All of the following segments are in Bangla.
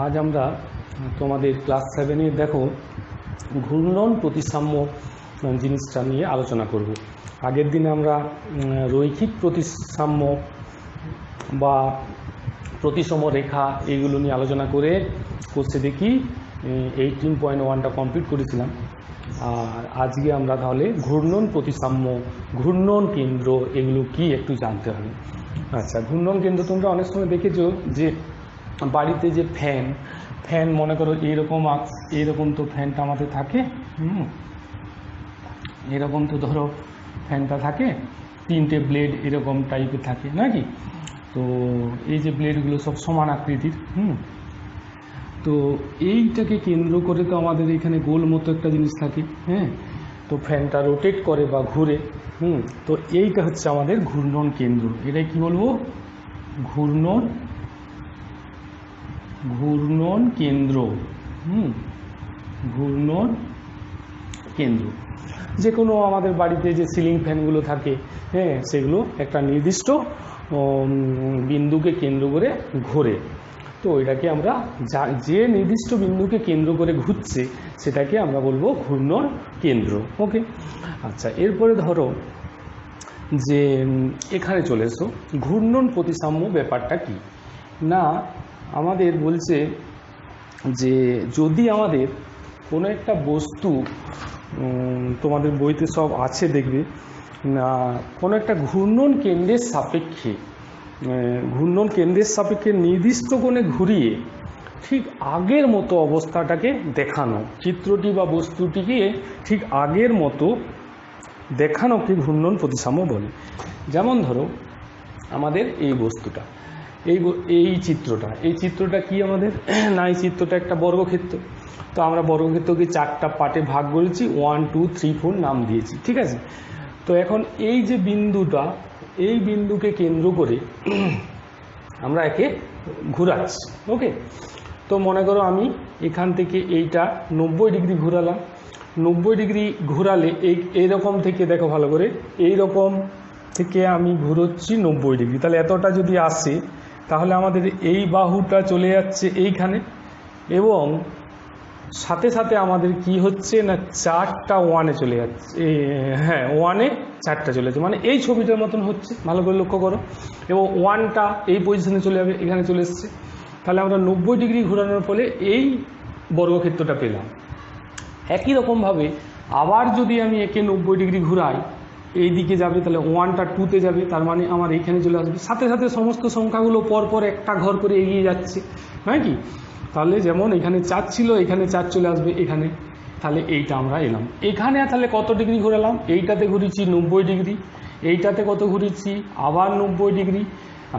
আজ আমরা তোমাদের ক্লাস 7-এ দেখো ঘূর্ণন প্রতিসাম্য জিনিসটা নিয়ে আলোচনা করব। আগের দিনে আমরা রৈখিক প্রতিসাম্য বা প্রতিসম রেখা এইগুলো নিয়ে আলোচনা করে কোর্সে দেখি 18.1টা কমপ্লিট করেছিলাম। আর আজকে আমরা তাহলে ঘূর্ণন প্রতিসাম্য, ঘূর্ণন কেন্দ্র এগুলো কি একটু জানতে হবে। আচ্ছা, ঘূর্ণন কেন্দ্র তোমরা অনেক সময় দেখেছো যে বাড়িতে যে ফ্যান মনে করো এইরকম তো ফ্যানটা আমাদের থাকে, এরকম তো ধরো ফ্যানটা থাকে, 3টে ব্লেড এরকম টাইপের থাকে নাকি। তো এই যে ব্লেডগুলো সব সমান আকৃতির, তো এইটাকে কেন্দ্র করে তো আমাদের এখানে গোল মতো একটা জিনিস থাকে, তো ফ্যানটা রোটেট করে বা ঘুরে, তো এইটা হচ্ছে আমাদের ঘূর্ণন কেন্দ্র। এটাই কি বলবো? ঘূর্ণন কেন্দ্র। ঘূর্ণন কেন্দ্র যে কোনো আমাদের বাড়িতে যে সিলিং ফ্যানগুলো থাকে, সেগুলো একটা নির্দিষ্ট বিন্দুকে কেন্দ্র করে ঘোরে। তো এটাকে আমরা যে নির্দিষ্ট বিন্দুকে কেন্দ্র করে ঘুরছে সেটাকে আমরা বলবো ঘূর্ণন কেন্দ্র। ওকে, আচ্ছা, এরপরে ধরো যে এখানে চলে এসো, ঘূর্ণন প্রতিসাম্য ব্যাপারটা কি না। আমাদের বলছে যে যদি আমাদের কোনো একটা বস্তু, তোমাদের বইতে সব আছে দেখবে না, কোনো একটা ঘূর্ণন কেন্দ্রের সাপেক্ষে নির্দিষ্ট কোণে ঘুরিয়ে ঠিক আগের মতো অবস্থাটাকে দেখানো, চিত্রটি বা বস্তুটিকে ঠিক আগের মতো দেখানোকে ঘূর্ণন প্রতিসাম্য বলে। যেমন ধরো আমাদের এই বস্তুটা, এই চিত্রটা কি আমাদের না, এই চিত্রটা একটা বর্গক্ষেত্র। তো আমরা বর্গক্ষেত্রকে 4টা পার্টে ভাগ করেছি, 1, 2, 3, 4 নাম দিয়েছি, ঠিক আছে। তো এখন এই যে বিন্দুটা, এই বিন্দুকে কেন্দ্র করে আমরা একে ঘোরাচ্ছি। ওকে, তো মনে করো আমি এখান থেকে এইটা 90 ডিগ্রি ঘোরালাম। 90 ডিগ্রি ঘোরালে এইরকম থেকে দেখো ভালো করে, এইরকম থেকে আমি ঘুরোচ্ছি 90 ডিগ্রি। তাহলে এতটা যদি আসে তাহলে আমাদের এই বাহুটা চলে যাচ্ছে এইখানে, এবং সাথে সাথে আমাদের কি হচ্ছে না, 4টা 1-এ চলে যাচ্ছে। 1-এ 4টা চলে যাচ্ছে, মানে এই ছবিটার মতন হচ্ছে, ভালো করে লক্ষ্য করো। এবং 1টা এই পজিশনে চলে যাবে, এখানে চলে এসছে। তাহলে আমরা 90 ডিগ্রি ঘোরানোর ফলে এই বর্গক্ষেত্রটা পেলাম। একই রকমভাবে আবার যদি আমি একে 90 ডিগ্রি ঘুরাই, এই দিকে যাবে, তাহলে 1টা 2-তে যাবে, তার মানে আমার এইখানে চলে আসবে। সাথে সাথে সমস্ত সংখ্যাগুলো পরপর একটা ঘর করে এগিয়ে যাচ্ছে, হ্যাঁ কি। তাহলে যেমন এখানে 4 ছিল, এখানে 4 চলে আসবে এখানে, তাহলে এইটা আমরা এলাম এখানে। তাহলে কত ডিগ্রি ঘোরালাম? এইটাতে ঘুরেছি 90 ডিগ্রি, এইটাতে কত ঘুরেছি? আবার 90 ডিগ্রি।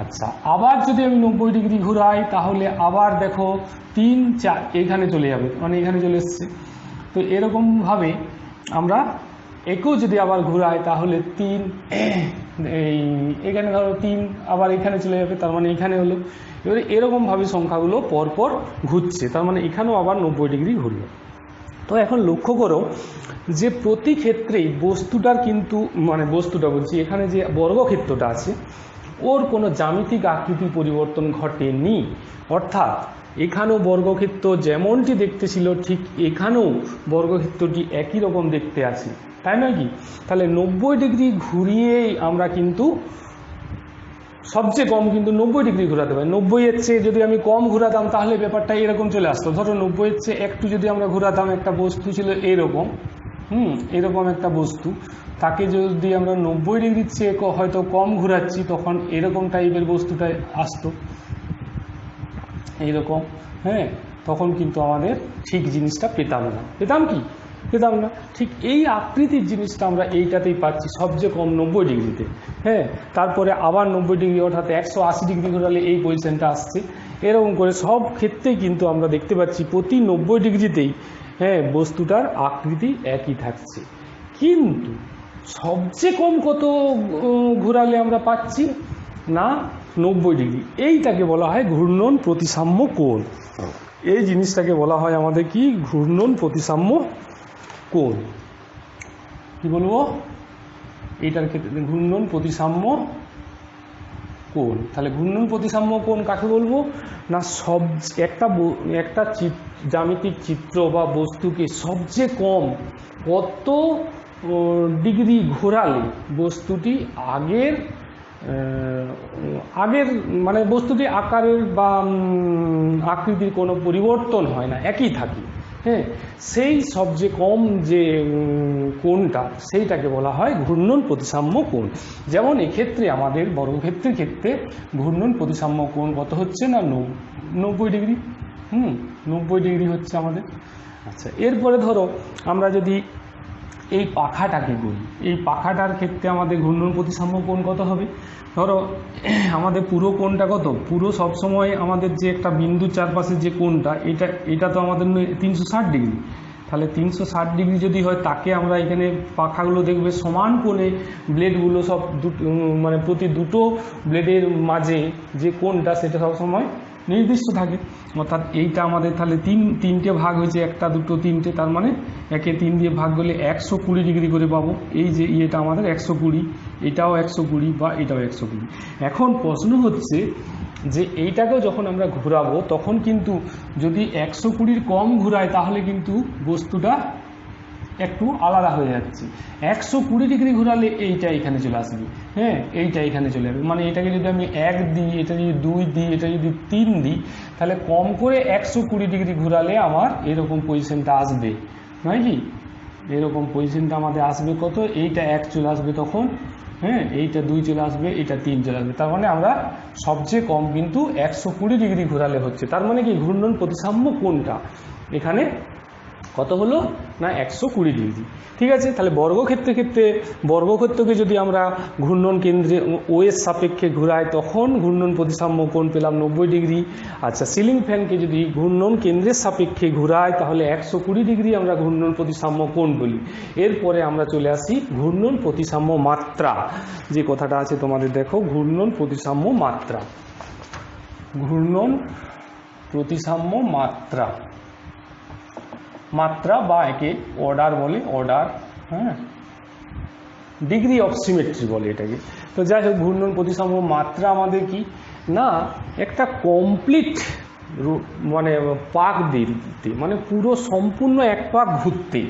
আচ্ছা, আবার যদি আমি 90 ডিগ্রি ঘুরাই তাহলে আবার দেখো 3, 4 এখানে চলে যাবে, মানে এখানে চলে এসছে। তো এরকমভাবে আমরা একেও যদি আবার ঘুরাই তাহলে 3, এখানে ধরো 3 আবার এখানে চলে যাবে, তার মানে এখানে হলো। এবারে এরকমভাবে সংখ্যাগুলো পরপর ঘুরছে, তার মানে এখানেও আবার 90 ডিগ্রি ঘুরবে। তো এখন লক্ষ্য করো যে প্রতি ক্ষেত্রেই বস্তুটার কিন্তু, মানে বস্তুটা বলছি, এখানে যে বর্গক্ষেত্রটা আছে ওর কোনো জ্যামিতিক আকৃতি পরিবর্তন ঘটেনি। অর্থাৎ এখানেও বর্গক্ষেত্র যেমনটি দেখতে ছিল ঠিক এখানেও বর্গক্ষেত্রটি একই রকম দেখতে আছে, তাই নয় কি? তাহলে 90 ডিগ্রি ঘুরিয়েই আমরা কিন্তু সবচেয়ে কম কিন্তু 90 ডিগ্রি ঘোরাতে পারি। 90-এর চেয়ে যদি আমি কম ঘোরাতাম তাহলে ব্যাপারটা এরকম চলে আসতো। ধরো 90-এর চেয়ে একটু যদি আমরা ঘোরাতাম, একটা বস্তু ছিল এরকম, এরকম একটা বস্তু, তাকে যদি আমরা 90 ডিগ্রির চেয়ে হয়তো কম ঘোরাচ্ছি, তখন এরকম টাইপের বস্তুটাই আসতো, এইরকম। তখন কিন্তু আমাদের ঠিক জিনিসটা পেতাম না। ঠিক এই আকৃতির জিনিসটা আমরা এইটাতেই পাচ্ছি সবচেয়ে কম 90 ডিগ্রিতে। তারপরে আবার 90 ডিগ্রি, অর্থাৎ 180 ডিগ্রি ঘোরালে এই পজিশনটা আসছে। এরকম করে সব ক্ষেত্রেই কিন্তু আমরা দেখতে পাচ্ছি প্রতি 90 ডিগ্রিতেই বস্তুটার আকৃতি একই থাকছে। কিন্তু সবচেয়ে কম কত ঘোরালে আমরা পাচ্ছি না, 90 ডিগ্রি। এইটাকে বলা হয় ঘূর্ণন প্রতিসাম্য কোণ। এই জিনিসটাকে বলা হয় আমাদের কি? ঘূর্ণন প্রতিসাম্য কোণ। কি বলবো? এইটার ক্ষেত্রে ঘূর্ণন প্রতিসাম্য কোণ। তাহলে ঘূর্ণন প্রতিসাম্য কোণ কাকে বলবো না, একটা জ্যামিতিক চিত্র বা বস্তুকে সবচেয়ে কম কত ডিগ্রি ঘোরালে বস্তুটি আগের মানে বস্তুটি আকারের বা আকৃতির কোনো পরিবর্তন হয় না, একই থাকে। হ্যাঁ, সেই সবচেয়ে কম যে কোণটা সেইটাকে বলা হয় ঘূর্ণন প্রতিসাম্য কোণ। যেমন এক্ষেত্রে আমাদের বর্গক্ষেত্রের ক্ষেত্রে ঘূর্ণন প্রতিসাম্য কোণ কত হচ্ছে না 90 ডিগ্রি। 90 ডিগ্রি হচ্ছে আমাদের। আচ্ছা, এরপরে ধরো আমরা যদি এই পাখাটাকে বলি, এই পাখাটার ক্ষেত্রে আমাদের ঘূর্ণন প্রতিসাম্য কোণ কত হবে? ধরো আমাদের পুরো কোণটা কত, পুরো সবসময় আমাদের যে একটা বিন্দুর চারপাশে যে কোণটা, এটা তো আমাদের 360 ডিগ্রি। তাহলে 360 ডিগ্রি যদি হয়, তাকে আমরা এখানে পাখাগুলো দেখবে সমান কোণে, ব্লেডগুলো সব মানে প্রতি দুটো ব্লেডের মাঝে যে কোণটা সেটা সবসময় নির্দিষ্ট থাকে। অর্থাৎ এইটা আমাদের তাহলে তিনটে ভাগ হয়েছে, 1 2 3টে, তার মানে 1 3 দিয়ে ভাগ করলে 120 ডিগ্রি করে পাবো। এই যে এটা আমাদের 120, এটাও 120 বা এটাও 120। এখন প্রশ্ন হচ্ছে যে এইটাকেও যখন আমরা ঘোরাবো তখন কিন্তু যদি 120-র কম ঘোরায় তাহলে কিন্তু বস্তুটা একটু আলাদা হয়ে যাচ্ছে। 120 ডিগ্রি ঘোরালে এইটা এখানে চলে আসবে। হ্যাঁ, এইটা এখানে চলে আসবে, মানে এটাকে যদি আমি 1 দিই, এটা যদি 2 দিই, এটা যদি 3 দিই, তাহলে কম করে 120 ডিগ্রি ঘোরালে আমার এরকম পজিশনটা আসবে, নয় কি? এরকম পজিশনটা আমাদের আসবে কত, এইটা 1 চলে আসবে তখন। হ্যাঁ, এইটা 2 চলে আসবে, এটা 3 চলে আসবে। তার মানে আমরা সবচেয়ে কম কিন্তু 120 ডিগ্রি ঘোরালে হচ্ছে। তার মানে কি ঘূর্ণন প্রতিসাম্য কোণটা এখানে কত হলো না 120 ডিগ্রি। ঠিক আছে, তাহলে বর্গক্ষেত্রকে যদি আমরা ঘূর্ণন কেন্দ্রে ও এর সাপেক্ষে ঘুরাই তখন ঘূর্ণন প্রতিসাম্য কোণ পেলাম 90 ডিগ্রি। আচ্ছা, সিলিং ফ্যানকে যদি ঘূর্ণন কেন্দ্রের সাপেক্ষে ঘুরাই তাহলে 120 ডিগ্রি আমরা ঘূর্ণন প্রতিসাম্য কোণ বলি। এরপরে আমরা চলে আসি ঘূর্ণন প্রতিসাম্য মাত্রা, যে কথাটা আছে তোমাদের দেখো, ঘূর্ণন প্রতিসাম্য মাত্রা। ঘূর্ণন প্রতিসাম্য মাত্রা বা একে অর্ডার বলে, অর্ডার। হ্যাঁ, ডিগ্রি অফ সিমেট্রি বলে এটাকে। তো যাই হোক, ঘূর্ণন প্রতিসাম্য মাত্রা আমাদের কি না একটা কমপ্লিট মানে পাক দিতে, মানে পুরো সম্পূর্ণ এক পাক ঘুরতে।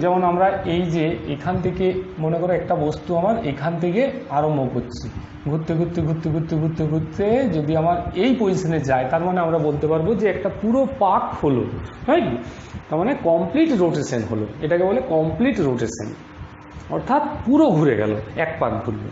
যেমন আমরা এই যে এখান থেকে মনে করো একটা বস্তু আমার এখান থেকে আরম্ভ করছি, ঘুরতে ঘুরতে ঘুরতে ঘুরতে ঘুরতে ঘুরতে যদি আমার এই পজিশনে যায়, তার মানে আমরা বলতে পারবো যে একটা পুরো পাক হলো, রাইট? তার মানে কমপ্লিট রোটেশন হলো, এটাকে বলে কমপ্লিট রোটেশন, অর্থাৎ পুরো ঘুরে গেল, এক পাক ঘুরলো।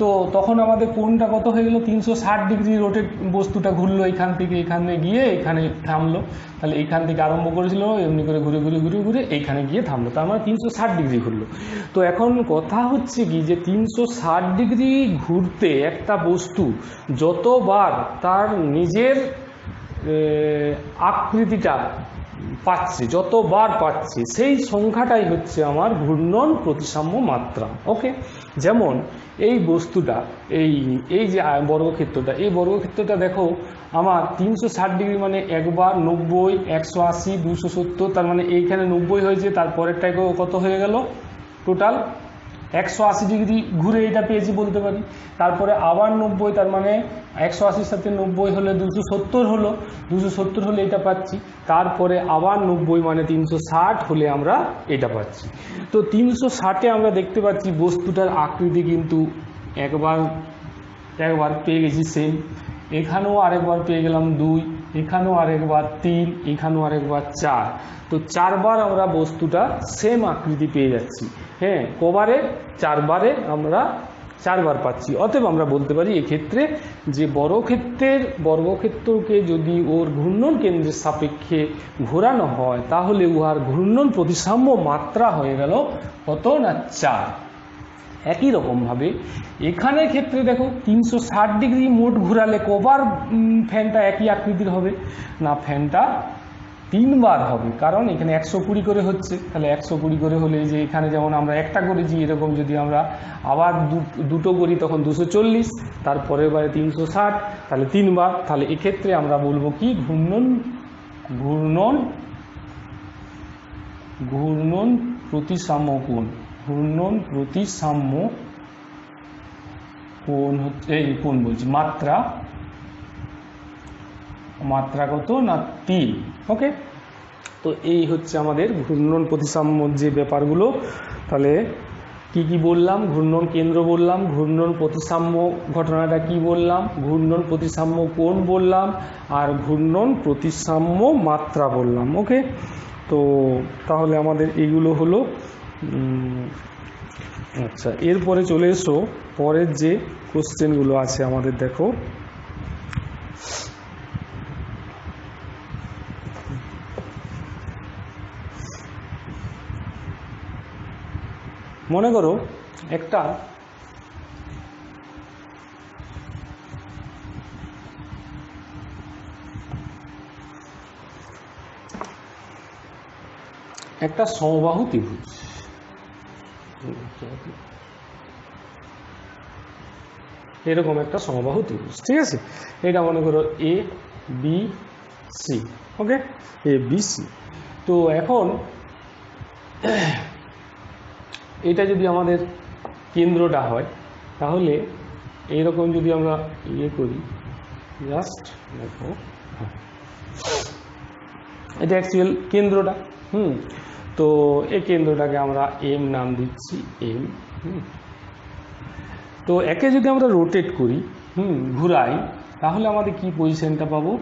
তো তখন আমাদের কোণটা কত হয়ে গেল, 360 ডিগ্রি রোটেট বস্তুটা ঘুরলো, এখান থেকে এখানে গিয়ে এখানে থামলো। তাহলে এইখান থেকে আরম্ভ করেছিল, এমনি করে ঘুরে ঘুরে ঘুরে ঘুরে এইখানে গিয়ে থামলো, তার মানে 360 ডিগ্রি ঘুরলো। তো এখন কথা হচ্ছে কি যে 360 ডিগ্রি ঘুরতে একটা বস্তু যতবার তার নিজের আকৃতিটা পাচ্ছে, যতবার পাচ্ছে, সেই সংখ্যাটাই হচ্ছে আমার ঘূর্ণন প্রতিসাম্য মাত্রা। ওকে, যেমন এই বস্তুটা, এই যে বর্গক্ষেত্রটা, এই বর্গক্ষেত্রটা দেখো আমার 360 ডিগ্রি মানে একবার 90, 180, 270, তার মানে এইখানে 90 হয়েছে, তারপরেরটাই কত হয়ে গেল, টোটাল 180 ডিগ্রি ঘুরে এটা পেয়েছি বলতে পারি। তারপরে আবার 90, তার মানে 180-র সাথে 90 হলে 270 হলো, 270 হলে এটা পাচ্ছি। তারপরে আবার 90 মানে 360 হলে আমরা এটা পাচ্ছি। তো 360-এ আমরা দেখতে পাচ্ছি বস্তুটার আকৃতি কিন্তু একবার পেয়ে গেছি সেম, এখানেও আরেকবার পেয়ে গেলাম 2, এখানেও আরেকবার 3, এখানেও আরেকবার 4। তো 4 বার আমরা বস্তুটা সেম আকৃতি পেয়ে যাচ্ছি। হ্যাঁ, কবারে? 4 বারে আমরা 4 বার পাচ্ছি। অতএব আমরা বলতে পারি এক্ষেত্রে যে বর্গক্ষেত্রকে যদি ওর ঘূর্ণন কেন্দ্রের সাপেক্ষে ঘোরানো হয় তাহলে উহার ঘূর্ণন প্রতিসাম্য মাত্রা হয়ে গেল কত না 4। একই রকমভাবে এখানের ক্ষেত্রে দেখো 360 ডিগ্রি মোট ঘোরালে কবার ফ্যানটা একই আকৃতির হবে না, ফ্যানটা 3 বার হবে, কারণ এখানে 120 করে হচ্ছে। তাহলে 120 করে হলে যে এখানে যেমন আমরা একটা করেছি, এরকম যদি আমরা আবার দুটো করি তখন 240, তারপরের বারে 360, তাহলে 3 বার। তাহলে এক্ষেত্রে আমরা বলবো কি ঘূর্ণন প্রতিসাম্য কোণ, ঘূর্ণন প্রতিসাম্য কোণ হচ্ছে, এই কোণ বলছি, মাত্রা, মাত্রা কত না 3। ওকে, তো এই হচ্ছে আমাদের ঘূর্ণন প্রতিসাম্যর যে ব্যাপারগুলো। তাহলে কি কি বললাম, ঘূর্ণন কেন্দ্র বললাম, ঘূর্ণন প্রতিসাম্য ঘটনাটা কি বললাম, ঘূর্ণন প্রতিসাম্য কোণ বললাম, আর ঘূর্ণন প্রতিসাম্য মাত্রা বললাম। ওকে, তো তাহলে আমাদের এগুলো হলো। আচ্ছা, এরপরে চলে এসো পরের যে কোশ্চেনগুলো আছে আমাদের। দেখো, মনে করো একটা সমবাহু ত্রিভুজ, এরকম একটা সমবাহু ত্রিভুজ, ঠিক আছে। এটা মনে করো A B C. Okay, A B C. তো এখন এটা যদি আমাদের কেন্দ্রটা হয়, তাহলে এইরকম যদি আমরা ইয়ে করি, জাস্ট দেখো, এটা অ্যাকচুয়াল কেন্দ্রটা। তো এই কেন্দ্রটাকে আমরা এম নাম দিচ্ছি, এম। তো একে যদি আমরা রোটেট করি, ঘুরাই, তাহলে আমাদের কি পজিশনটা পাবো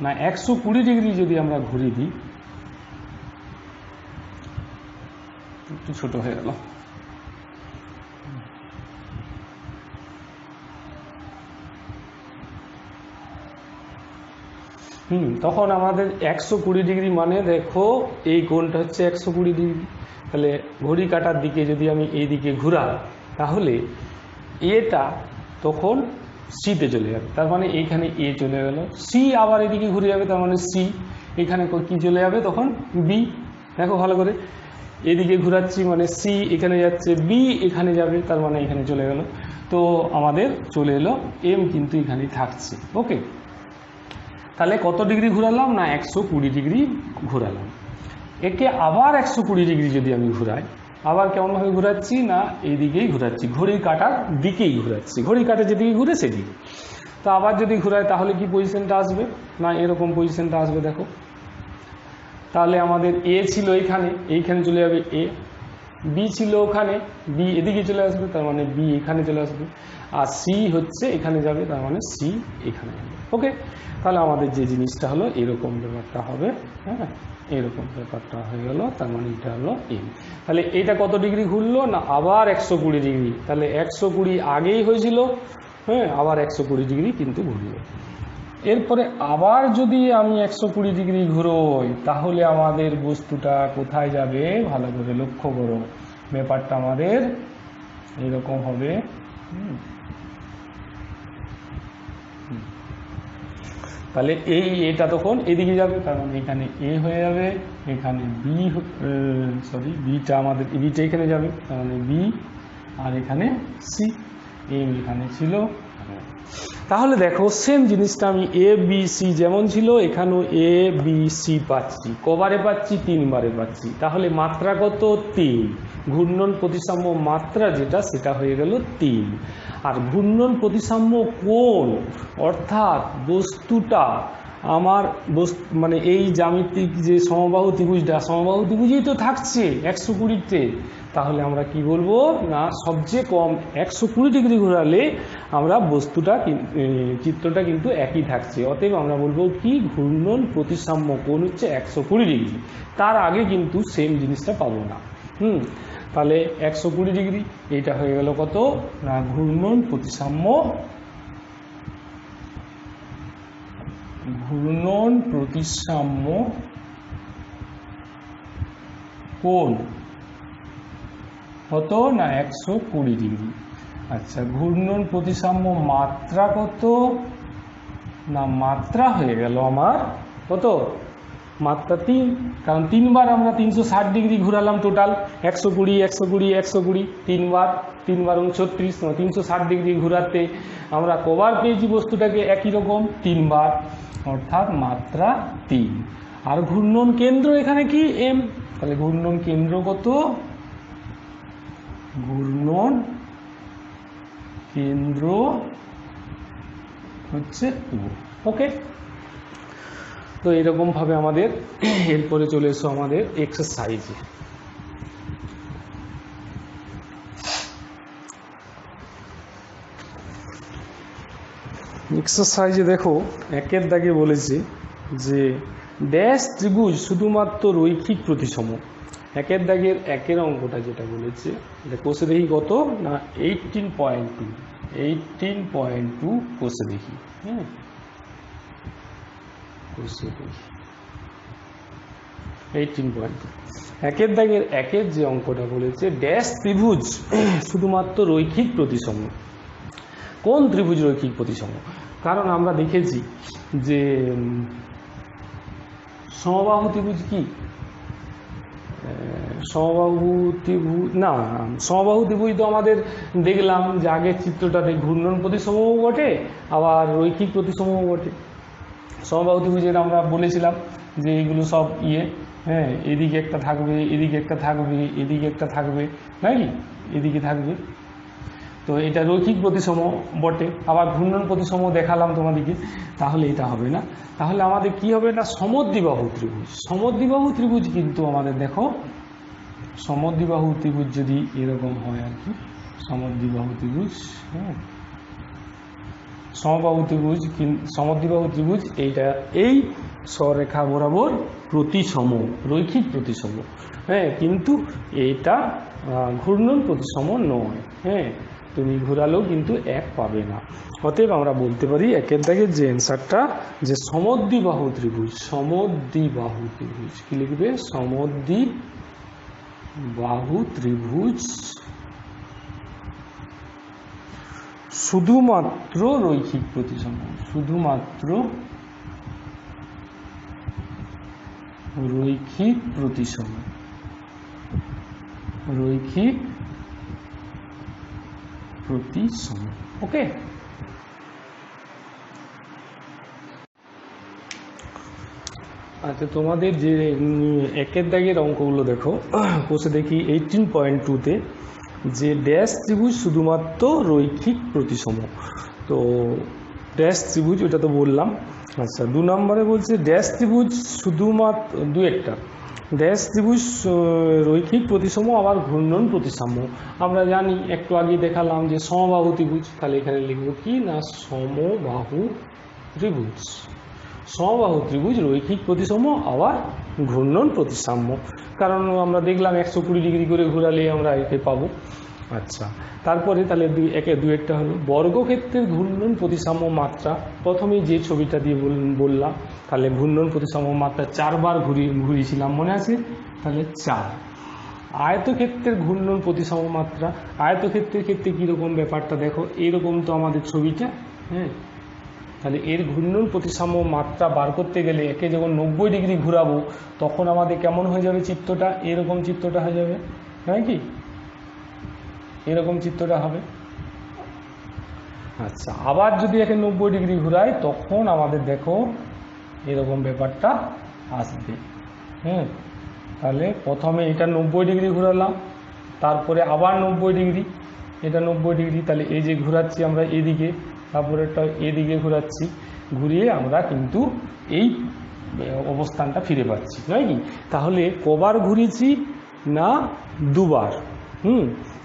না 120 ডিগ্রি যদি আমরা ঘুরিয়ে দিই, একটু ছোট হয়ে গেল, তখন আমাদের 120 ডিগ্রি মানে দেখো এই কোণটা হচ্ছে 120 ডিগ্রি। তাহলে ঘড়ি কাটার দিকে যদি আমি এই দিকে ঘুরাই, তাহলে এটা তখন সিতে চলে যাবে, তার মানে এইখানে এ চলে গেল, সি আবার এদিকে ঘুরে যাবে, তার মানে সি, এখানে কি চলে যাবে তখন বি। দেখো ভালো করে, এদিকে ঘুরাচ্ছি মানে সি এখানে যাচ্ছে, বি এখানে যাবে, তার মানে এখানে চলে গেল। তো আমাদের চলে এলো এম, কিন্তু এখানেই থাকছে। ওকে, তাহলে কত ডিগ্রি ঘুরালাম না 120 ডিগ্রি ঘুরালাম। একে আবার 120 ডিগ্রি যদি আমি ঘুরাই, আবার কেমনভাবে ঘুরাচ্ছি না এইদিকেই ঘুরাচ্ছি, ঘড়ির কাটার দিকেই ঘুরাচ্ছি, ঘড়ির কাটা যেদিকে ঘুরে সেদিকে। তো আবার যদি ঘুরাই তাহলে কি পজিশনটা আসবে না এরকম পজিশনটা আসবে। দেখো, তাহলে আমাদের এ ছিল এইখানে, এইখানে চলে যাবে এ, বি ছিল ওখানে, বি এদিকে চলে আসবে, তার মানে বি এখানে চলে আসবে, আর সি হচ্ছে এখানে যাবে, তার মানে সি এখানে যাবে। ওকে, তাহলে আমাদের যে জিনিসটা হলো এরকম ব্যাপারটা হবে। হ্যাঁ, এরকম ব্যাপারটা হয়ে গেল, তার মানে এটা হলো এম। তাহলে এটা কত ডিগ্রি ঘুরলো না আবার 120 ডিগ্রি, তাহলে 120 আগেই হয়েছিল, হ্যাঁ, আবার 120 ডিগ্রি কিন্তু ঘুরলো। এরপরে আবার যদি আমি 120 ডিগ্রি ঘুরোই, তাহলে আমাদের বস্তুটা কোথায় যাবে ভালো করে লক্ষ্য করো, ব্যাপারটা আমাদের এরকম হবে। তাহলে এটা তখন এদিকে যাবে, তার মানে এখানে এ হয়ে যাবে, এখানে বি, সরি বিটা আমাদের বিটা এখানে যাবে, তার মানে বি, আর এখানে সি, এম এখানে ছিল। তাহলে দেখো সেম জিনিসটা আমি এ বি সি যেমন ছিল, এখানেও এ বি সি পাচ্ছি, কবারে পাচ্ছি 3 বারে পাচ্ছি। তাহলে মাত্রা কত 3, ঘূর্ণন প্রতিসাম্য মাত্রা যেটা সেটা হয়ে গেল 3। আর ঘূর্ণন প্রতিসাম্য কোণ অর্থাৎ বস্তুটা আমার মানে এই জ্যামিতিক যে সমবাহু ত্রিভুজটা, সমবাহু ত্রিভুজই তো থাকছে 120-তে, তাহলে আমরা কি বলবো না সবচেয়ে কম 120 ডিগ্রি ঘোরালে আমরা বস্তুটা চিত্রটা কিন্তু একই থাকছে। অতএব আমরা বলবো কি ঘূর্ণন প্রতিসাম্য কোণ হচ্ছে 120 ডিগ্রি, তার আগে কিন্তু সেম জিনিসটা পাবো না। তাহলে 120 ডিগ্রি, এইটা হয়ে গেল কত না ঘূর্ণন প্রতিসাম্য, ঘূর্ণন প্রতিসাম্য কোণ কত না 120 ডিগ্রি। আচ্ছা, ঘূর্ণন প্রতিসাম্য মাত্রা কত না মাত্রা হয়ে গেল আমার কত মাত্রা 3, কারণ 3 বার আমরা 360 ডিগ্রি ঘুরালাম, টোটাল 120 120 120 3 বার 39, 360 ডিগ্রি ঘুরাতে আমরা কবার পেয়েছি বস্তুটাকে একই রকম 3 বার, অর্থাৎ মাত্রা 3। আর ঘূর্ণন কেন্দ্র এখানে কি এম, তাহলে ঘূর্ণন কেন্দ্র কত, ঘূর্ণন কেন্দ্র হচ্ছে ও। ওকে, তো এরকম ভাবে আমাদের এরপরে চলে এসো আমাদের এক্সারসাইজে। এক্সারসাইজে দেখো একের দাগে বলেছে যে ড্যাশ ত্রিভুজ শুধুমাত্র রৈখিক প্রতিসম। একের দাগের একের অঙ্কটা যেটা বলেছে এটা কোষে দেখি কত না 18.2 18.2 কোষে দেখি। হ্যাঁ, কোষে দেখি 18.2। একের দাগের একের যে অঙ্কটা বলেছে ড্যাশ ত্রিভুজ শুধুমাত্র রৈখিক প্রতিসম। কোন ত্রিভুজ রৈখিক প্রতিসম? কারণ আমরা দেখেছি যে সমবাহু ত্রিভুজ কি, সমবাহু ত্রিভুজ না, সমবাহু ত্রিভুজ তো আমাদের দেখলাম যে আগের চিত্রটাতে ঘূর্ণন প্রতিসমও বটে আবার রৈখিক প্রতিসমও বটে। সমবাহু ত্রিভুজের আমরা বলেছিলাম যে এগুলো সব হ্যাঁ, এদিকে একটা থাকবে, এদিকে একটা থাকবে, এদিকে একটা থাকবে, নাকি এদিকে থাকবে। তো এটা রৈখিক প্রতিসম বটে, আবার ঘূর্ণন প্রতিসম দেখালাম তোমাদেরকে। তাহলে এটা হবে না, তাহলে আমাদের কি হবে না সমদ্বিবাহু ত্রিভুজ। সমদ্বিবাহু ত্রিভুজ কিন্তু আমাদের দেখো সমদ্বিবাহু ত্রিভুজ যদি এরকম হয় আর কি, সমদ্বিবাহু ত্রিভুজ, হ্যাঁ সমবাহু ত্রিভুজ, সমদ্বিবাহু ত্রিভুজ এইটা এই সরেখা বরাবর প্রতিসম, রৈখিক প্রতিসম। হ্যাঁ, কিন্তু এটা ঘূর্ণন প্রতিসম নয়। হ্যাঁ, তুমি ঘোরালেও কিন্তু এক পাবে না। অতএব আমরা বলতে পারি একের দাগের যে অ্যান্সারটা যে সমদ্বিবাহু ত্রিভুজ, সমদ্বিবাহু ত্রিভুজ কি লিখবে? সমদ্বিবাহু ত্রিভুজ শুধুমাত্র রৈখিক প্রতিসম, শুধুমাত্র রৈখিক প্রতিসম, রৈখিক প্রতিসম। ওকে, আচ্ছা তোমাদের যে একের দাগের অঙ্কগুলো দেখো কোষে দেখি 18.2তে যে ড্যাশ ত্রিভুজ শুধুমাত্র রৈখিক প্রতিসম। তো ড্যাশ ত্রিভুজ ওটা তো বললাম। আচ্ছা 2 নম্বরে বলছে ড্যাশ ত্রিভুজ শুধুমাত্র দু একটা ড্যাশ ত্রিভুজ রৈখিক প্রতিসম আবার ঘূর্ণন প্রতিসাম্য। আমরা জানি একটু আগে দেখালাম যে সমবাহু ত্রিভুজ, তাহলে এখানে লিখব কি না সমবাহু ত্রিভুজ। সমবাহু ত্রিভুজ রৈখিক প্রতিসম আবার ঘূর্ণন প্রতিসাম্য, কারণ আমরা দেখলাম 120 ডিগ্রি করে ঘোরালে আমরা একে পাবো। আচ্ছা, তারপরে তাহলে দু একটা হলো বর্গক্ষেত্রের ঘূর্ণন প্রতিসাম্য মাত্রা। প্রথমেই যে ছবিটা দিয়ে বললাম, তাহলে ঘূর্ণন প্রতিসাম্য মাত্রা 4 বার ঘুরিয়েছিলাম, মনে আছে? তাহলে 4। আয়তক্ষেত্রের ঘূর্ণন প্রতিসাম্য মাত্রা, আয়তক্ষেত্রের ক্ষেত্রে কীরকম ব্যাপারটা দেখো, এরকম তো আমাদের ছবিটা। হ্যাঁ, তাহলে এর ঘূর্ণন প্রতিসাম্য মাত্রা বার করতে গেলে একে যখন 90 ডিগ্রি ঘুরাবো তখন আমাদের কেমন হয়ে যাবে চিত্রটা? এরকম চিত্রটা হয়ে যাবে, তাই কি? এরকম চিত্রটা হবে। আচ্ছা, আবার যদি একে 90 ডিগ্রি ঘুরাই তখন আমাদের দেখো এরকম ব্যাপারটা আসবে। তাহলে প্রথমে এটা 90 ডিগ্রি ঘুরালাম, তারপরে আবার 90 ডিগ্রি, এটা 90 ডিগ্রি, তাহলে এই যে ঘুরাচ্ছি আমরা এদিকে, তারপরে একটা এদিকে ঘুরাচ্ছি, ঘুরিয়ে আমরা কিন্তু এই অবস্থানটা ফিরে পাচ্ছি, নয় কি? তাহলে কবার ঘুরিয়েছি না? 2 বার।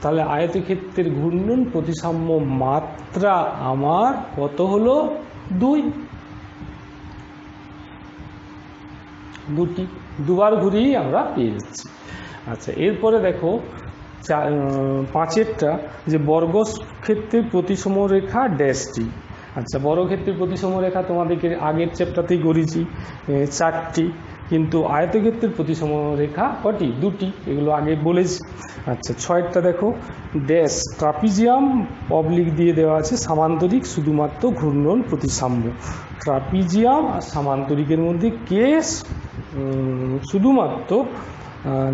তাহলে আয়তক্ষেত্রের ঘূর্ণন প্রতিসাম্য মাত্রা আমার কত হলো? 2টি, 2 বার ঘুরিয়েই আমরা পেয়ে যাচ্ছি। আচ্ছা, এরপরে দেখো 5এরটা যে বর্গক্ষেত্রের প্রতিসম রেখা ড্যাশটি। আচ্ছা, বর্গক্ষেত্রের প্রতিসম রেখা তোমাদেরকে আগের চ্যাপ্টারতেই করেছি 4টি, কিন্তু আয়তক্ষেত্রের প্রতিসম রেখা কটি? 2টি, এগুলো আগে বলেছি। আচ্ছা, 6টা দেখো ড্যাশ ট্রাপিজিয়াম অবলিক দিয়ে দেওয়া আছে সামান্তরিক শুধুমাত্র ঘূর্ণন প্রতিসাম্য। ট্রাপিজিয়াম আর সামান্তরিকের মধ্যে কে শুধুমাত্র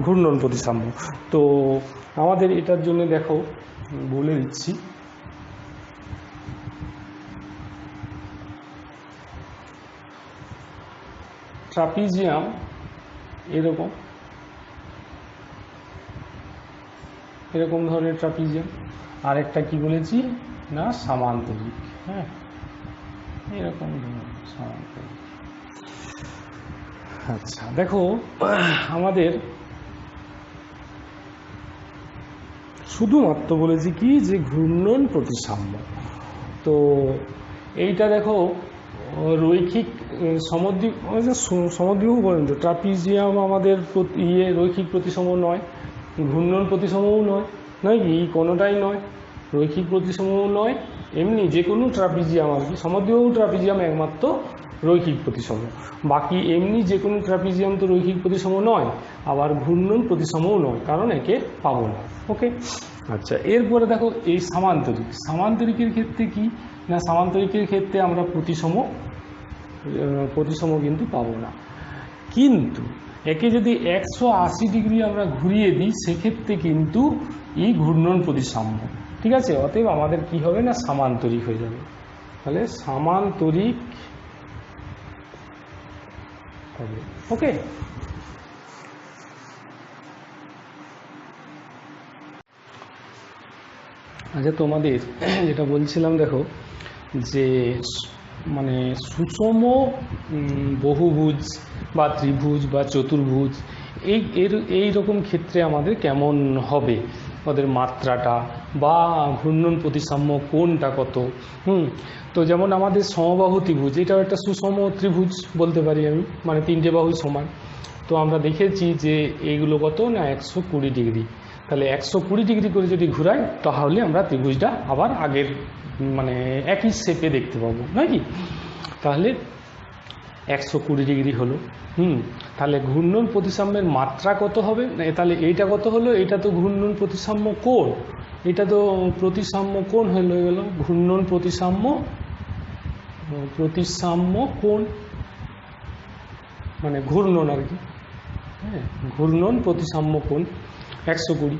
ঘূর্ণন প্রতিসাম্য। তো আমাদের এটার জন্য দেখো বলে দিচ্ছি, ট্রাপিজিয়াম এরকম ধরনের ট্রাপিজিয়াম। আর একটা কি বলেছি? না সামান্তরিক। হ্যাঁ, এরকম সামান্তরিক। আচ্ছা দেখো, আমাদের শুধুমাত্র বলেছি কি যে ঘূর্ণন প্রতিসাম্য। তো এইটা দেখো রৈখিক সমদ্বিবাহু বলেন তো, ট্রাপিজিয়াম আমাদের রৈখিক প্রতিসম নয়, ঘূর্ণন প্রতিসমও নয়, নয় কি? কোনোটাই নয়, রৈখিক প্রতিসমও নয়, এমনি যে কোনো ট্রাপিজিয়াম আর কি। সমদ্বিবাহু ট্রাপিজিয়াম একমাত্র রৈখিক প্রতিসম, বাকি এমনি যে কোনো ট্রাপিজিয়াম তো রৈখিক প্রতিসম নয়, আবার ঘূর্ণন প্রতিসমও নয়, কারণ একে পাবো না। ওকে, আচ্ছা এরপরে দেখো এই সামান্তরিক। সামান্তরিকের ক্ষেত্রে কি না, সামান্তরিকের ক্ষেত্রে আমরা প্রতিসম কিন্তু পাবো না, কিন্তু একে যদি 180 ডিগ্রি আমরা ঘুরিয়ে দিই সেক্ষেত্রে কিন্তু এই ঘূর্ণন প্রতিসাম্য। ঠিক আছে, অতএব আমাদের কি হবে না, সামান্তরিক হয়ে যাবে। তাহলে সামান্তরিক হবে। ওকে, আচ্ছা তোমাদের যেটা বলছিলাম দেখো, যে মানে সুষম বহুভুজ বা ত্রিভুজ বা চতুর্ভুজ এই রকম ক্ষেত্রে আমাদের কেমন হবে ওদের মাত্রাটা বা ঘূর্ণন প্রতিসাম্য কোণটা কত। তো যেমন আমাদের সমবাহু ত্রিভুজ, এটাও একটা সুষম ত্রিভুজ বলতে পারি আমি, মানে তিনটে বাহু সমান। তো আমরা দেখেছি যে এইগুলো কত না 120 ডিগ্রি। তাহলে 120 ডিগ্রি করে যদি ঘুরাই তাহলে আমরা ত্রিভুজটা আবার আগের মানে একই শেপে দেখতে পাবো, নয় কি? তাহলে 120 ডিগ্রি হলো। তাহলে ঘূর্ণন প্রতিসাম্যের মাত্রা কত হবে? তাহলে এইটা কত হলো? এটা তো ঘূর্ণন প্রতিসাম্য কোণ, এটা তো প্রতিসাম্য কোণ হয়ে গেল, ঘূর্ণন প্রতিসাম্য কোণ মানে ঘূর্ণন আর কি। হ্যাঁ, ঘূর্ণন প্রতিসাম্য কোণ 120।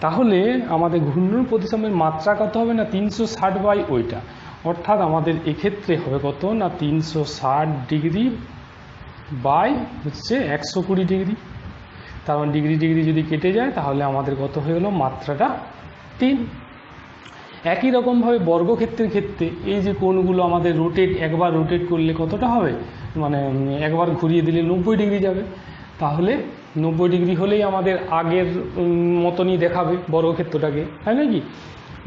তাহলে আমাদের ঘূর্ণন প্রতিসাম্যের মাত্রা কত হবে না 360 বাই ওইটা, অর্থাৎ আমাদের এক্ষেত্রে হবে কত না 360 ডিগ্রি বাই হচ্ছে 120 ডিগ্রি। তার মানে ডিগ্রি ডিগ্রি যদি কেটে যায় তাহলে আমাদের কত হয়ে গেল, মাত্রাটা 3। একই রকমভাবে বর্গক্ষেত্রের ক্ষেত্রে এই যে কোণগুলো আমাদের একবার রোটেট করলে কতটা হবে, মানে একবার ঘুরিয়ে দিলে 90 ডিগ্রি যাবে। তাহলে 90 ডিগ্রি হলেই আমাদের আগের মতনই দেখাবে বর্গক্ষেত্রটাকে, তাই নাকি?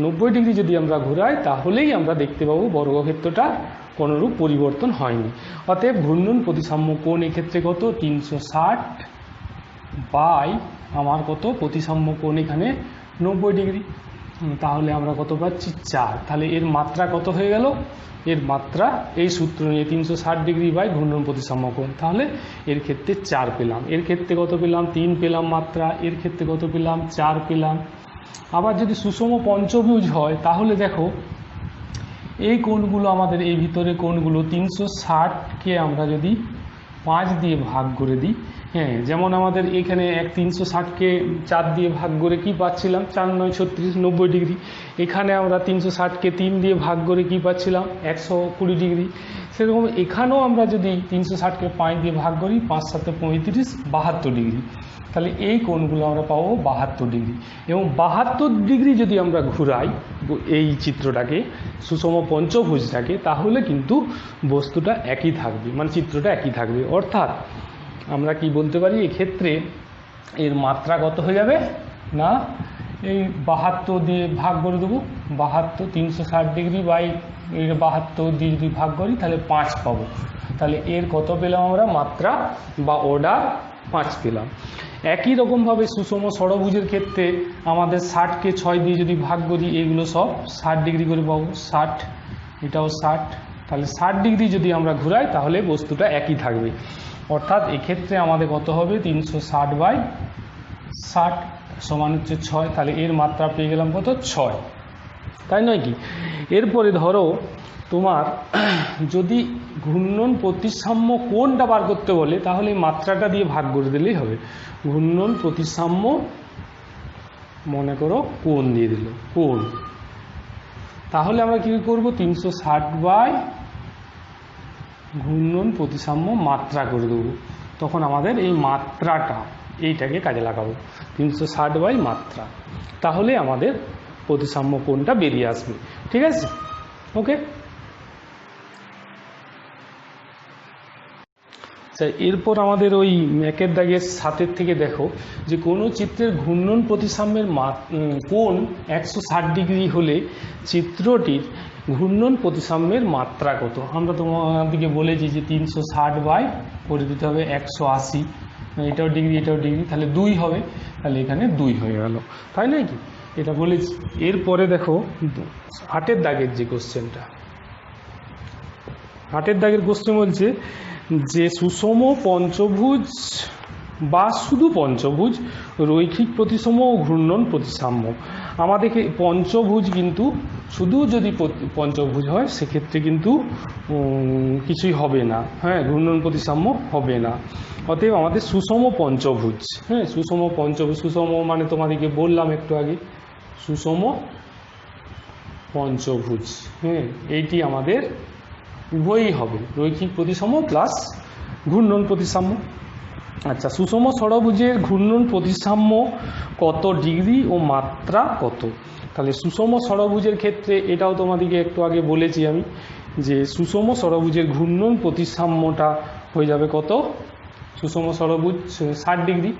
90 ডিগ্রি যদি আমরা ঘুরাই তাহলেই আমরা দেখতে পাবো বর্গক্ষেত্রটা কোনোরূপ পরিবর্তন হয়নি। অতএব ঘূর্ণন প্রতিসাম্য কোণ এক্ষেত্রে কত, 360 বাই আমার কত প্রতিসাম্য কোণ এখানে 90 ডিগ্রি। তাহলে আমরা কত পাচ্ছি 4। তাহলে এর মাত্রা কত হয়ে গেল, এর মাত্রা এই সূত্র নিয়ে 360 ডিগ্রি বাই ঘূর্ণন প্রতিসাম্য কোণ, তাহলে এর ক্ষেত্রে 4 পেলাম। এর ক্ষেত্রে কত পেলাম, 3 পেলাম মাত্রা। এর ক্ষেত্রে কত পেলাম, 4 পেলাম। আবার যদি সুষম পঞ্চভুজ হয় তাহলে দেখো এই কোণগুলো আমাদের এই ভিতরে কোণগুলো 360কে আমরা যদি 5 দিয়ে ভাগ করে দিই, হ্যাঁ যেমন আমাদের এখানে 360কে 4 দিয়ে ভাগ করে কি পাচ্ছিলাম, 4 9 36 90 ডিগ্রি। এখানে আমরা 360কে 3 দিয়ে ভাগ করে কি পাচ্ছিলাম, 120 ডিগ্রি। সেরকম এখানেও আমরা যদি 360কে 5 দিয়ে ভাগ করি, 5 7 35 72 ডিগ্রি। তাহলে এই কোণগুলো আমরা পাবো 72 ডিগ্রি। এবং 72 ডিগ্রি যদি আমরা ঘুরাই এই চিত্রটাকে, সুষম পঞ্চভুজটাকে, তাহলে কিন্তু বস্তুটা একই থাকবে, মানে চিত্রটা একই থাকবে। অর্থাৎ আমরা কি বলতে পারি, এক্ষেত্রে এর মাত্রা কত হয়ে যাবে না, এই 72 দিয়ে ভাগ করে দেবো, 72 360 ডিগ্রি বাই 72 দিয়ে যদি ভাগ করি তাহলে 5 পাবো। তাহলে এর কত পেলাম আমরা, মাত্রা বা অর্ডার 5 পেলাম। একই রকমভাবে সুষম ষড়ভুজের ক্ষেত্রে আমাদের 60কে 6 দিয়ে যদি ভাগ করি, এগুলো সব 60 ডিগ্রি করে পাবো, 60, এটাও 60। তাহলে 60 ডিগ্রি যদি আমরা ঘুরাই তাহলে বস্তুটা একই থাকবে। অর্থাৎ এক্ষেত্রে আমাদের কত হবে, 360 বাই 60 সমান হচ্ছে 6। তাহলে এর মাত্রা পেয়ে গেলাম কত, 6, তাই নয় কি? এরপরে ধরো তোমার যদি ঘূর্ণন প্রতিসাম্য কোণটা বার করতে বলে তাহলে এই মাত্রাটা দিয়ে ভাগ করে দিলেই হবে। ঘূর্ণন প্রতিসাম্য মনে করো কোণ দিয়ে দিল, কোণ। তাহলে আমরা কি করব, 360 বাই ঘূর্ণন প্রতিসাম্য মাত্রা করে দেবো। তখন আমাদের এই মাত্রাটা এইটাকে কাজে লাগাবো, 360 বাই মাত্রা। তাহলে আমাদের প্রতিসাম্য কোণটা বেরিয়ে আসবে। ঠিক আছে, ওকে। আচ্ছা, এরপর আমাদের ওই একের দাগের 7 থেকে দেখো যে কোনো চিত্রের ঘূর্ণন প্রতিসাম্যের কোণ 160 ডিগ্রি হলে চিত্রটির ঘূর্ণন প্রতিসাম্যের মাত্রা কত। আমরা তোমাদেরকে বলেছি যে 360 বাই করে দিতে হবে 180, এটাও ডিগ্রি এটাও ডিগ্রি, তাহলে 2 হবে, তাহলে এখানে 2 হয়ে গেল, তাই নয় কি, এটা বলেছি। এরপরে দেখো 8এর দাগের যে কোশ্চেনটা, 8এর দাগের কোশ্চেন বলছে যে সুষম পঞ্চভুজ বা শুধু পঞ্চভুজ রৈখিক প্রতিসম ও ঘূর্ণন প্রতিসাম্য। আমাদেরকে পঞ্চভুজ কিন্তু শুধু যদি পঞ্চভুজ হয় সেক্ষেত্রে কিন্তু কিছুই হবে না, হ্যাঁ, ঘূর্ণন প্রতিসাম্য হবে না। অতএব আমাদের সুষম পঞ্চভুজ, হ্যাঁ, সুষম পঞ্চভুজ, সুষম মানে তোমাদেরকে বললাম একটু আগে, সুষম পঞ্চভুজ, হ্যাঁ, এইটি আমাদের উভয়ই হবে, রৈখিক প্রতিসম প্লাস ঘূর্ণন প্রতিসাম্য। আচ্ছা, সুষম ষড়ভুজের ঘূর্ণন প্রতিসাম্য কত ডিগ্রি ও মাত্রা কত? তাহলে সুষম ষড়ভুজের ক্ষেত্রে এটাও তোমাদেরকে একটু আগে বলেছি আমি যে সুষম ষড়ভুজের ঘূর্ণন প্রতিসাম্যটা হয়ে যাবে কত, সুষম ষড়ভুজ 60 ডিগ্রি,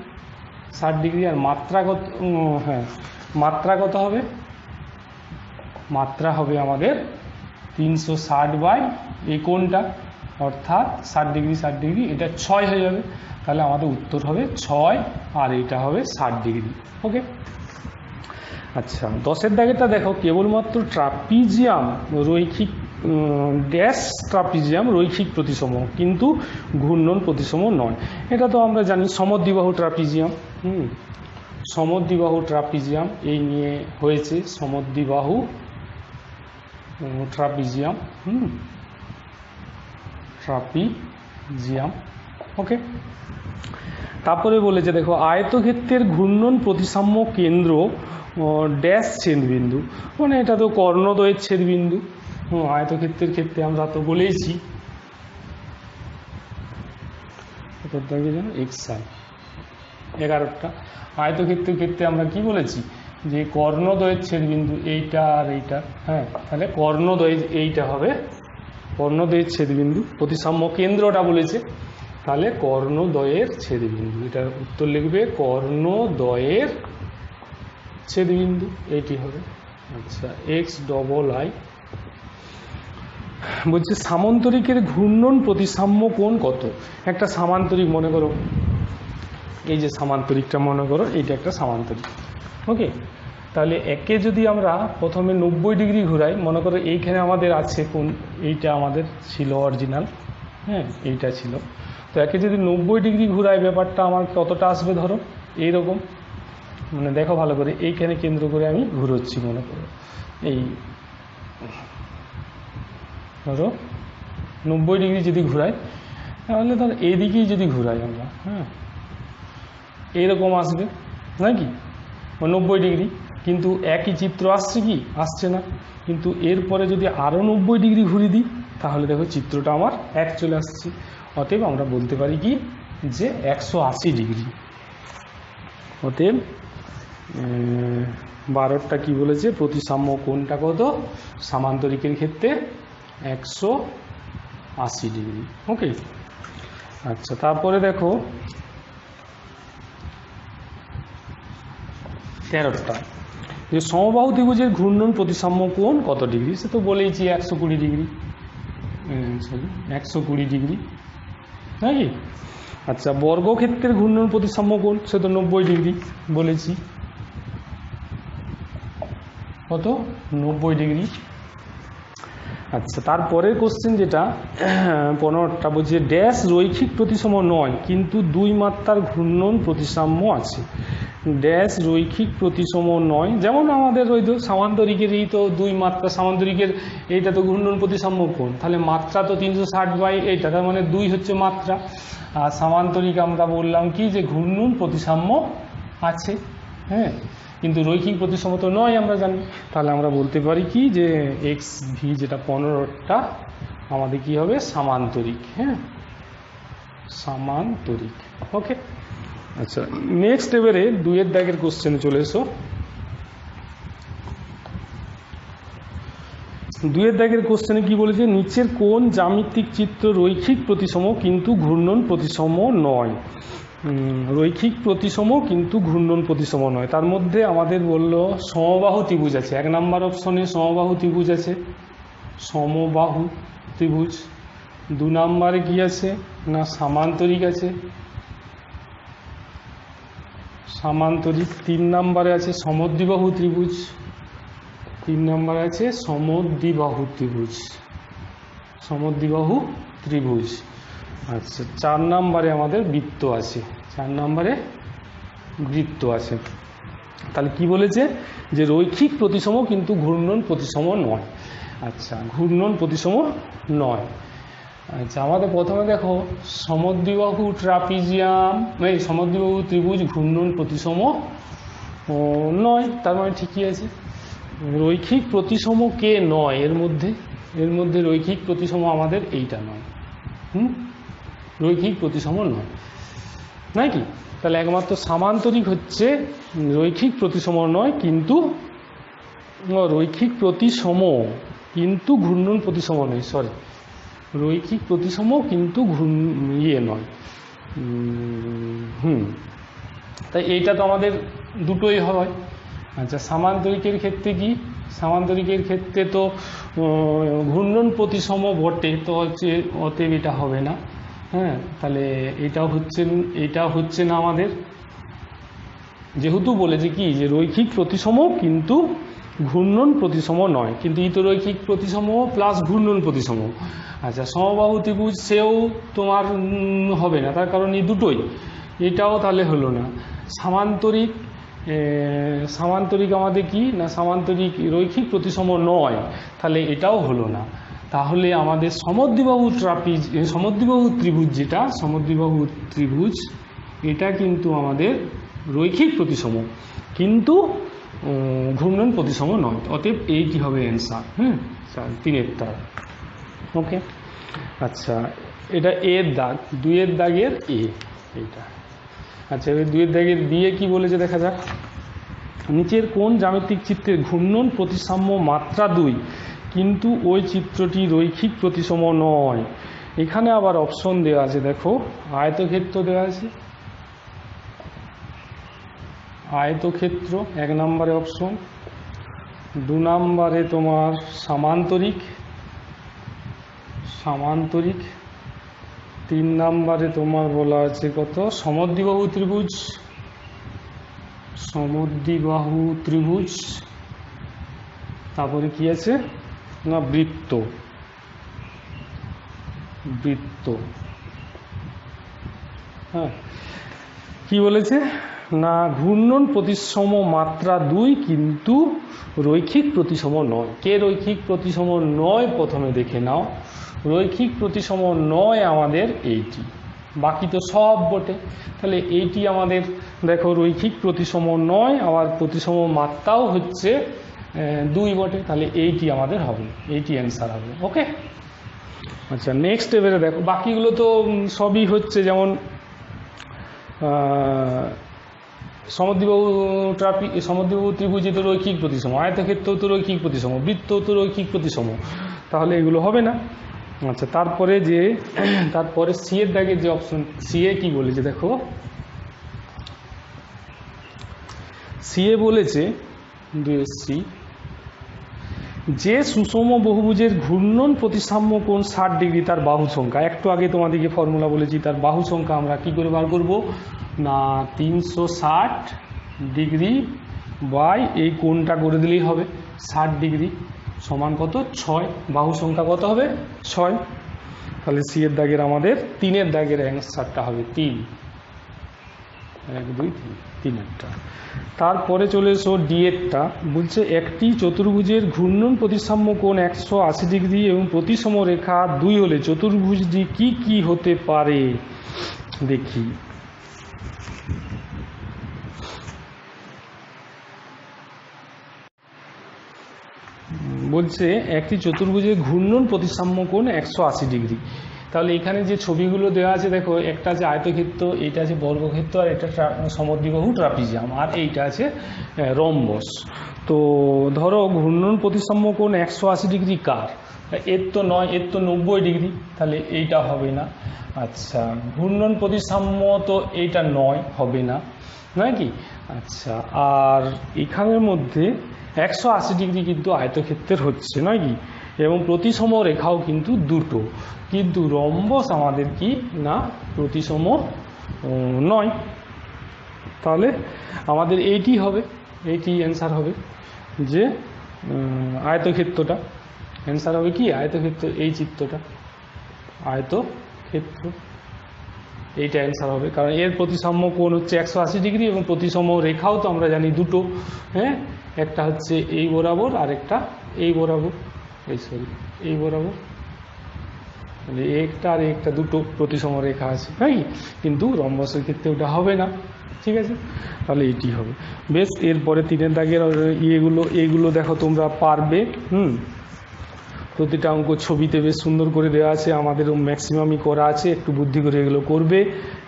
60 ডিগ্রি, আর মাত্রা কত, হ্যাঁ, মাত্রা কত হবে, মাত্রা হবে আমাদের 360 বাই এই কোণটা, অর্থাৎ 60 ডিগ্রি 60 ডিগ্রি, এটা 6 হয়ে যাবে, তাহলে আমাদের উত্তর হবে 6 আর এটা হবে 60 ডিগ্রি। ওকে। আচ্ছা, 10এর দাগেটা দেখো, কেবলমাত্র ট্রাপিজিয়াম রৈখিক ড্যাশ ট্রাপিজিয়াম রৈখিক প্রতিসম কিন্তু ঘূর্ণন প্রতিসম নয়। এটা তো আমরা জানি, সমদ্বিবাহু ট্রাপিজিয়াম, সমদ্বিবাহু ট্রাপিজিয়াম এই নিয়ে হয়েছে, সমদ্বিবাহু ট্রাপিজিয়াম, ট্রাপিজিয়াম। ওকে। তারপরে বলেছে দেখো, আয়তক্ষেত্রের ঘূর্ণন প্রতিসাম্য কেন্দ্র ড্যাশ ছেদবিন্দু, মানে এটা তো কর্ণদ্বয়ের ছেদবিন্দু। আয়তক্ষেত্রের ক্ষেত্রে আমরা তো বলেইছি এক্সাই 11টা। আয়তক্ষেত্রের ক্ষেত্রে আমরা কি বলেছি যে কর্ণদ্বয়ের ছেদবিন্দু এইটা আর এইটা, হ্যাঁ, তাহলে কর্ণদ্বয় এইটা হবে কর্ণদ্বয়ের ছেদবিন্দু, প্রতিসাম্য কেন্দ্রটা বলেছে, তাহলে কর্ণদ্বয়ের ছেদবিন্দু, এটার উত্তর লিখবে কর্ণদ্বয়ের ছেদবিন্দু, এইটি হবে। আচ্ছা, XII বলছে সামান্তরিকের ঘূর্ণন প্রতিসাম্য কোণ কত? একটা সামান্তরিক মনে করো, এই যে সামান্তরিকটা মনে করো, এইটা একটা সামান্তরিক। ওকে, তাহলে একে যদি আমরা প্রথমে 90 ডিগ্রি ঘুরাই, মনে করো এইখানে আমাদের আছে কোন, এইটা আমাদের ছিল অরিজিনাল, হ্যাঁ, এইটা ছিল, তো একে যদি 90 ডিগ্রি ঘুরাই ব্যাপারটা আমার কতটা আসবে, ধরো এইরকম, মানে দেখো ভালো করে, এইখানে কেন্দ্র করে আমি ঘুরোচ্ছি, মনে করো এই ধরো 90 ডিগ্রি যদি ঘুরাই, তাহলে ধরো এইদিকেই যদি ঘুরাই আমরা, হ্যাঁ, এইরকম আসবে নাকি 90 ডিগ্রি, কিন্তু একই চিত্র আসছে কি, আসছে না। কিন্তু এরপরে যদি আরও 90 ডিগ্রি ঘুরিয়ে দিই, তাহলে দেখো চিত্রটা আমার এক চলে আসছে। অতএব আমরা বলতে পারি কি যে 180 ডিগ্রি। অতএব 12টা কি বলেছে, প্রতিসাম্য কোণটা কত সামান্তরিকের ক্ষেত্রে 180 ডিগ্রি। ওকে। আচ্ছা, তারপরে দেখো 13টা, যে সমবাহু ত্রিভুজের ঘূর্ণন প্রতিসাম্য কোণ কত ডিগ্রি, সে তো বলেইছি 120 ডিগ্রি, 120 ডিগ্রি নাকি। আচ্ছা, বর্গক্ষেত্রের ঘূর্ণন প্রতিসাম্য কোণ, সে তো 90 ডিগ্রি বলেছি, কত 90 ডিগ্রি। আচ্ছা, তারপরের কোশ্চেন যেটা 15টা বলছে ড্যাশ রৈখিক প্রতিসম নয় কিন্তু 2 মাত্রার ঘূর্ণন প্রতিসাম্য আছে। ড্যাশ রৈখিক প্রতিসম নয়, যেমন আমাদের ওই তো সামান্তরিকেরই তো 2 মাত্রা, সামান্তরিকের এইটা তো ঘূর্ণন প্রতিসাম্য কোণ, তাহলে মাত্রা তো 360 বাই এইটা, তার মানে 2 হচ্ছে মাত্রা, আর সামান্তরিক আমরা বললাম কি যে ঘূর্ণন প্রতিসাম্য আছে, হ্যাঁ, কিন্তু রৈখিক প্রতিসম তো নয় আমরা জানি, তাহলে আমরা বলতে পারি কি যে XV যেটা 15টা আমাদের কি হবে, সামান্তরিক, হ্যাঁ, সামান্তরিক। ওকে। আচ্ছা, নেক্সট এবারে 2 এর দাগের কোশ্চেনে চলে এসো। দুয়ের দাগের কোশ্চেনে কি বলেছে, নিচের কোন জ্যামিতিক চিত্র রৈখিক প্রতিসম কিন্তু ঘূর্ণন প্রতিসম নয়। রৈখিক প্রতিসম কিন্তু ঘূর্ণন প্রতিসম নয়। তার মধ্যে আমাদের বললো সমবাহু ত্রিভুজ আছে, 1 নম্বর অপশনে সমবাহু ত্রিভুজ আছে, সমবাহু ত্রিভুজ। 2 নম্বরে কি আছে না সামান্তরিক আছে, সামান্তরিক। 3 নম্বরে আছে সমদ্বিবাহু ত্রিভুজ, 3 নম্বরে আছে সমদ্বিবাহু ত্রিভুজ, সমদ্বিবাহু ত্রিভুজ। আচ্ছা 4 নম্বরে আমাদের বৃত্ত আছে, 4 নম্বরে বৃত্ত আছে। তাহলে কি বলেছে যে রৈখিক প্রতিসম কিন্তু ঘূর্ণন প্রতিসম নয়। আচ্ছা ঘূর্ণন প্রতিসম নয়। আচ্ছা আমাদের প্রথমে দেখো সমদ্বিবাহু ট্রাপিজিয়াম এই সমদ্বিবাহু ত্রিভুজ ঘূর্ণন প্রতিসম নয়, তার মানে ঠিকই আছে। রৈখিক প্রতিসম কে নয় এর মধ্যে রৈখিক প্রতিসম আমাদের এইটা নয়, রৈখিক প্রতিসম নয় নাকি। তাহলে একমাত্র সামান্তরিক হচ্ছে রৈখিক প্রতিসম নয়, কিন্তু রৈখিক প্রতিসম কিন্তু ঘূর্ণন প্রতিসম নয়, সরি রৈখিক প্রতিসম কিন্তু নয়। তাই এইটা তো আমাদের দুটোই হয়। আচ্ছা সামান্তরিকের ক্ষেত্রে কি, সামান্তরিকের ক্ষেত্রে তো ঘূর্ণন প্রতিসম বটে, তো হচ্ছে অতএব এটা হবে না। হ্যাঁ তাহলে এটাও হচ্ছে না আমাদের, যেহেতু বলেছে কি যে রৈখিক প্রতিসম কিন্তু ঘূর্ণন প্রতিসম নয়, কিন্তু ই তো রৈখিক প্রতিসম প্লাস ঘূর্ণন প্রতিসম। আচ্ছা সমবাহু ত্রিভুজ সেও তোমার হবে না, তার কারণ এই দুটোই, এটাও তাহলে হলো না। সামান্তরিক আমাদের কি না সামান্তরিক রৈখিক প্রতিসম নয়, তাহলে এটাও হলো না। তাহলে আমাদের সমদ্বিবাহু ত্রিভুজ যেটা সমদ্বিবাহু ত্রিভুজ এটা কিন্তু আমাদের রৈখিক প্রতিসম কিন্তু ঘূর্ণন প্রতিসম নয়, অতএব এইটি হবে অ্যান্সার। 3-এরটা ওকে। আচ্ছা এটা এর দাগ, 2-এর দাগের এইটা। আচ্ছা এবার 2-এর দাগের বিয়ে কি বলেছে দেখা যাক। নিচের কোন জ্যামিতিক চিত্রের ঘূর্ণন প্রতিসাম্য মাত্রা 2 কিন্তু ওই চিত্রটি রৈখিক প্রতিসম নয়। এখানে আবার অপশন দেওয়া আছে, দেখো আয়তক্ষেত্র দেওয়া আছে, আয়তক্ষেত্র 1 নম্বরে অপশন, 2 নম্বরে তোমার সামান্তরিক, 3 নম্বরে তোমার বলা আছে কত সমদ্বিবাহু ত্রিভুজ, তারপরে কি আছে না বৃত্ত। হ্যাঁ কি বলেছে না ঘূর্ণন প্রতিসম মাত্রা 2 কিন্তু রৈখিক প্রতিসম নয়। কে রৈখিক প্রতিসম নয় প্রথমে দেখে নাও, রৈখিক প্রতিসম নয় আমাদের এইটি, বাকি তো সব বটে। তাহলে এইটি আমাদের দেখো রৈখিক প্রতিসম নয়, আবার প্রতিসম মাত্রাও হচ্ছে 2 বটে, তাহলে এইটি আমাদের হবে, এইটি অ্যান্সার হবে। ওকে আচ্ছা নেক্সট এবারে দেখো বাকিগুলো তো সবই হচ্ছে, যেমন সমদ্বিবাহু ত্রিভুজ তো রৈখিক প্রতিসম, আয়তক্ষেত্র তো রৈখিক প্রতিসম, বৃত্ত তো রৈখিক প্রতিসম, তাহলে এগুলো হবে না। আচ্ছা তারপরে সি এর দাগের যে অপশন, সি এ কি বলেছে দেখো, সি এ বলেছে 2C যে সুষম বহুভুজের ঘূর্ণন প্রতিসাম্য কোণ 60 ডিগ্রি তার বাহু সংখ্যা। একটু আগে তোমাদেরকে ফর্মুলা বলেছি, তার বাহু সংখ্যা আমরা কি করে বার করব না 360 ডিগ্রি বাই এই কোণটা করে দিলেই হবে 60 ডিগ্রি সমান কত 6, বাহু সংখ্যা কত হবে 6। তাহলে সি এর দাগের আমাদের 3-এর দাগের অ্যান্সারটা হবে 3, 1 2 3-এরটা। তারপরে চলে এসো ডি এরটা, বলছে একটি চতুর্ভুজের ঘূর্ণন প্রতিসাম্য কোণ 180 ডিগ্রি এবং প্রতিসম রেখা 2 হলে চতুর্ভুজটি কি কি হতে পারে দেখি। বলছে একটি চতুর্ভুজের ঘূর্ণন প্রতিসাম্য কোণ 180 ডিগ্রি। তাহলে এখানে যে ছবিগুলো দেওয়া আছে দেখো, একটা আছে আয়তক্ষেত্র, এইটা আছে বর্গক্ষেত্র, আর এটা সমদ্বিবাহু ট্রাপিজিয়াম, আর এইটা আছে রম্বস। তো ধরো ঘূর্ণন প্রতিসাম্য কোণ 180 ডিগ্রি কার? এর তো নয়, এর তো 90 ডিগ্রি, তাহলে এইটা হবে না। আচ্ছা, ঘূর্ণন প্রতিসাম্য তো এইটা নয়, হবে না, নয় কি? আচ্ছা, আর এখানের মধ্যে 180 ডিগ্রি কিন্তু আয়তক্ষেত্রের হচ্ছে, নয় কি? এবং প্রতিসম রেখাও কিন্তু দুটো, কিন্তু রম্বস আমাদের কি না প্রতিসম নয়। তাহলে আমাদের এইটি হবে, এইটি অ্যান্সার হবে যে আয়তক্ষেত্রটা, অ্যান্সার হবে কি আয়তক্ষেত্র, এই চিত্রটা আয়তক্ষেত্র, এইটা অ্যান্সার হবে। কারণ এর প্রতিসাম্য কোণ হচ্ছে 180 ডিগ্রি এবং প্রতিসম রেখাও তো আমরা জানি দুটো, হ্যাঁ, একটা হচ্ছে এই বরাবর আর একটা এই বরাবর, এই বরাবর, মানে একটা আর একটা দুটো প্রতিসম রেখা আছে, তাই? কিন্তু রম্বসের ক্ষেত্রে ওটা হবে না, ঠিক আছে? তাহলে এটি হবে। বেশ, এরপরে 3 দাগের এইগুলো দেখো তোমরা পারবে। প্রতিটা অঙ্ক ছবিতে বেশ সুন্দর করে দেওয়া আছে, আমাদেরও ম্যাক্সিমামই করা আছে, একটু বুদ্ধি করে এগুলো করবে।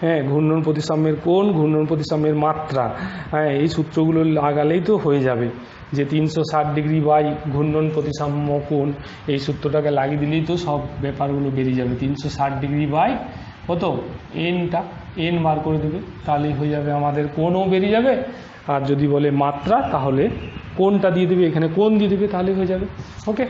হ্যাঁ, ঘূর্ণন প্রতিসাম্যের কোণ, ঘূর্ণন প্রতিসাম্যের মাত্রা, হ্যাঁ, এই সূত্রগুলো লাগালেই তো হয়ে যাবে যে 360 ডিগ্রি বাই ঘূর্ণন প্রতিসাম্য কোণ, এই সূত্রটাকে লাগিয়ে দিলেই তো সব ব্যাপারগুলো বেরিয়ে যাবে। 360 ডিগ্রি বাই কত, এনটা, এন বার করে দেবে, তাহলেই হয়ে যাবে আমাদের কোণও বেরিয়ে যাবে। আর যদি বলে মাত্রা, তাহলে কোণটা দিয়ে দেবে, এখানে কোণ দিয়ে দেবে, তাহলেই হয়ে যাবে। ওকে।